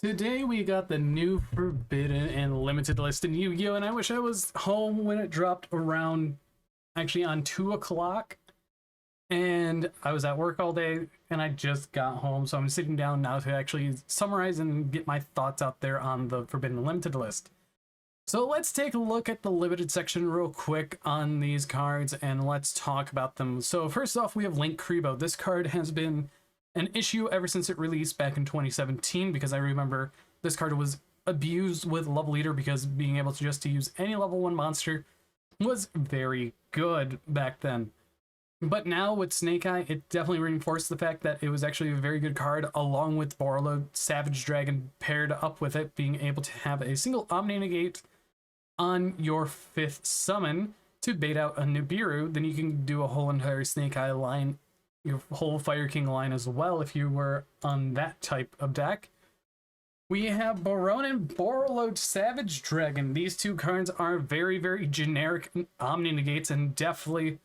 Today we got the new Forbidden and Limited list in Yu-Gi-Oh! And I wish I was home when it dropped around, actually on 2 o'clock. And I was at work all day and I just got home. So I'm sitting down now to actually summarize and get my thoughts out there on the Forbidden and Limited list. So let's take a look at the Limited section real quick on these cards and let's talk about them. So first off, we have Link Kribo. This card has been an issue ever since it released back in 2017, because I remember this card was abused with Level Leader because being able to just use any level 1 monster was very good back then. But now with Snake Eye, it definitely reinforced the fact that it was actually a very good card, along with Borreload Savage Dragon paired up with it, being able to have a single Omni Negate on your 5th summon to bait out a Nibiru. Then you can do a whole entire Snake Eye line, your whole Fire King line as well, if you were on that type of deck. We have Baron and Borreload Savage Dragon. These two cards are very, very generic Omni Negates and definitely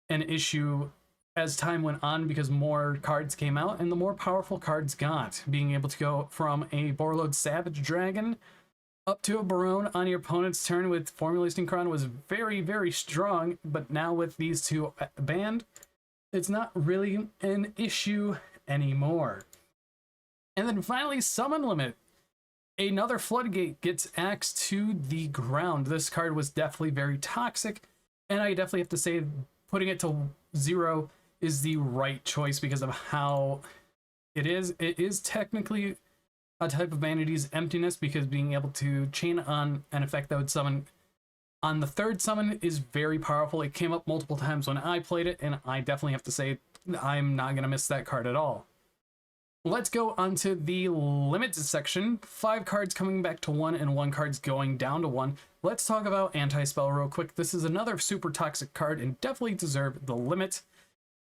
an issue as time went on because more cards came out and the more powerful cards got. Being able to go from a Borreload Savage Dragon up to a Baron on your opponent's turn with Formula Synchron was very, very strong, but now with these two banned, it's not really an issue anymore. And then finally, Summon Limit. Another Floodgate gets axed to the ground. This card was definitely very toxic, and I definitely have to say putting it to 0 is the right choice because of how it is. It is technically a type of Vanity's Emptiness, because being able to chain on an effect that would summon on the 3rd summon is very powerful. It came up multiple times when I played it, and I definitely have to say I'm not going to miss that card at all. Let's go on to the Limited section. 5 cards coming back to 1 and 1 card's going down to 1. Let's talk about Anti-Spell real quick. This is another super toxic card and definitely deserved the limit,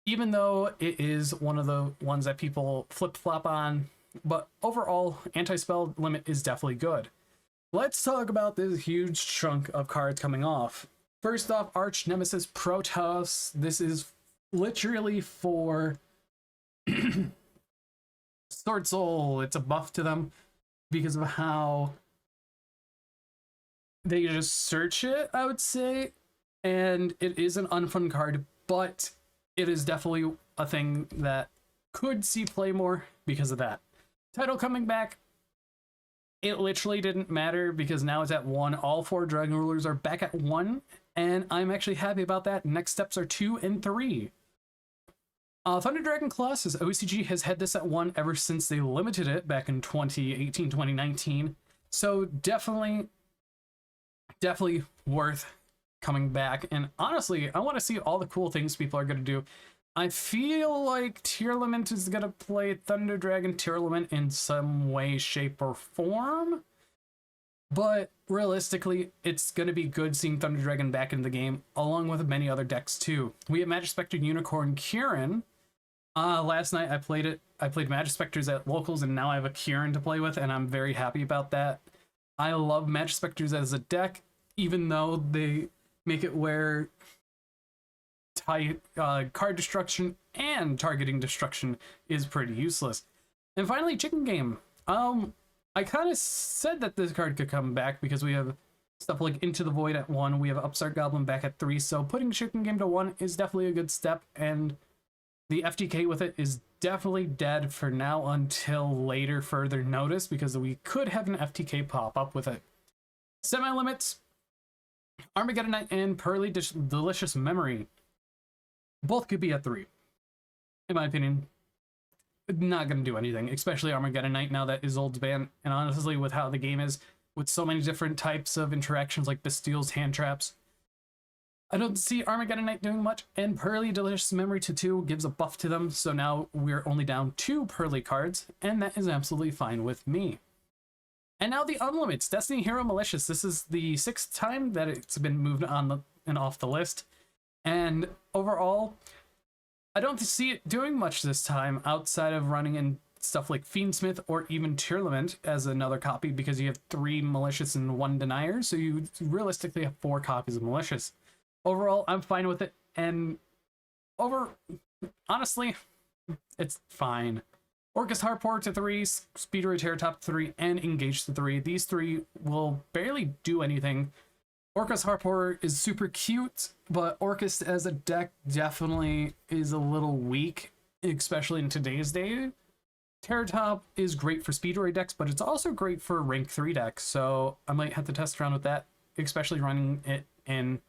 even though it is one of the ones that people flip-flop on. But overall, Anti-Spell limit is definitely good. Let's talk about this huge chunk of cards coming off. First off, Arch Nemesis Protoss. This is literally for Sword Soul. It's a buff to them because of how they just search it, I would say. And it is an unfun card, but it is definitely a thing that could see play more because of that. Title coming back. It literally didn't matter because now it's at 1. All 4 Dragon Rulers are back at 1, and I'm actually happy about that. Next steps are 2 and 3. Thunder Dragon Colossus OCG has had this at 1 ever since they limited it back in 2018, 2019. So definitely worth coming back. And honestly, I want to see all the cool things people are going to do. I feel like Tearlament is going to play Thunder Dragon Tearlament in some way, shape, or form. But realistically, it's going to be good seeing Thunder Dragon back in the game, along with many other decks too. We have Magic Spectre Unicorn Kieran. Last night I played it. I played Magic Spectres at locals, and now I have a Kieran to play with, and I'm very happy about that. I love Magic Spectres as a deck, even though they make it where card destruction and targeting destruction is pretty useless. And finally, Chicken Game. I kind of said that this card could come back because we have stuff like Into the Void at 1, we have Upstart Goblin back at 3, so putting Chicken Game to 1 is definitely a good step, and the FTK with it is definitely dead for now until later further notice, because we could have an FTK pop up with it. Semi-limits, Armageddon Knight and Pearly Delicious Memory. Both could be at 3. In my opinion, not going to do anything, especially Armageddon Knight now that Isolde's banned. And honestly, with how the game is, with so many different types of interactions like Bastiles, hand traps, I don't see Armageddon Knight doing much. And Pearly Delicious Memory to 2 gives a buff to them, so now we're only down 2 Pearly cards, and that is absolutely fine with me. And now the Unlimits, Destiny Hero Malicious. This is the 6th time that it's been moved on and off the list. And overall, I don't see it doing much this time outside of running in stuff like Fiendsmith or even Tearlament as another copy, because you have 3 Malicious and 1 Denier, so you realistically have 4 copies of Malicious. Overall, I'm fine with it, and honestly, it's fine. Orcus Harport to 3, Speedray Terratop to 3, and Engage to 3. These 3 will barely do anything. Orcus Harport is super cute, but Orcus as a deck definitely is a little weak, especially in today's day. Terratop is great for Speedray decks, but it's also great for rank 3 decks, so I might have to test around with that, especially running it in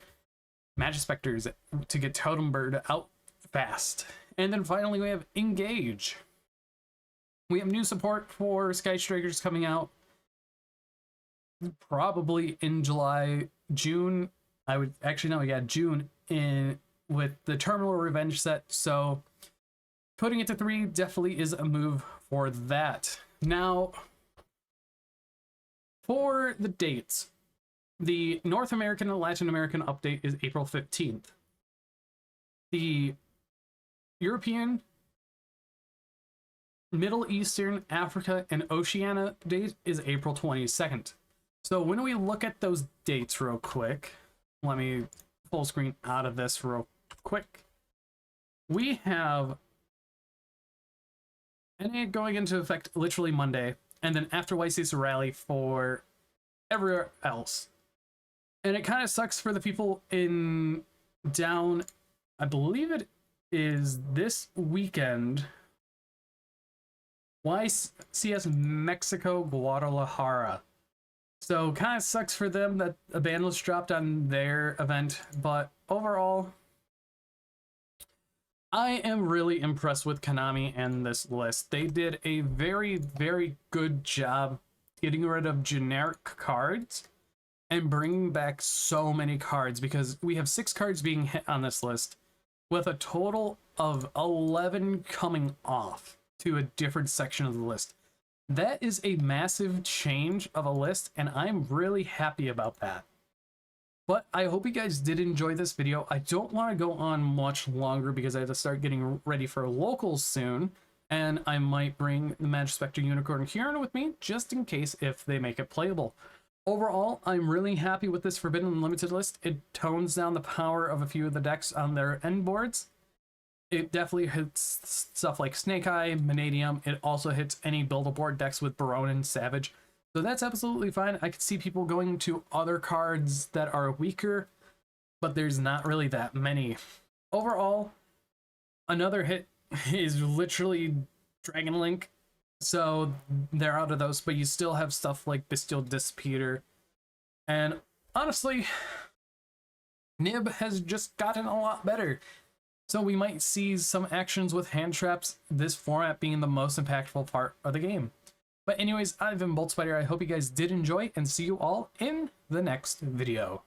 Magispectors to get Totem Bird out fast. And then finally we have Engage. We have new support for Sky Strikers coming out probably in July, June. I would actually no, yeah, June in with the Terminal Revenge set. So putting it to 3 definitely is a move for that. Now, for the dates, the North American and Latin American update is April 15th. The European, Middle Eastern, Africa, and Oceania date is April 22nd. So when we look at those dates real quick, let me full screen out of this real quick. We have NA going into effect literally Monday, and then after White States Rally for everywhere else. And it kind of sucks for the people in down, I believe it is this weekend, YCS Mexico Guadalajara. So kind of sucks for them that a Banlist dropped on their event, but overall, I am really impressed with Konami and this list. They did a very, very good job getting rid of generic cards and bringing back so many cards, because we have 6 cards being hit on this list with a total of 11 coming off to a different section of the list. That is a massive change of a list, and I'm really happy about that. But I hope you guys did enjoy this video. I don't want to go on much longer because I have to start getting ready for locals soon, and I might bring the Magispector Unicorn Huron with me just in case if they make it playable. Overall, I'm really happy with this Forbidden Unlimited list. It tones down the power of a few of the decks on their end boards. It definitely hits stuff like Snake Eye, Vanadium. It also hits any build-a-board decks with Barone and Savage. So that's absolutely fine. I could see people going to other cards that are weaker, but there's not really that many. Overall, another hit is literally Dragon Link. So they're out of those, but you still have stuff like Bestial Disputer. And honestly, Nib has just gotten a lot better. So we might see some actions with hand traps, this format being the most impactful part of the game. But anyways, I've been Bolt Spider. I hope you guys did enjoy, and see you all in the next video.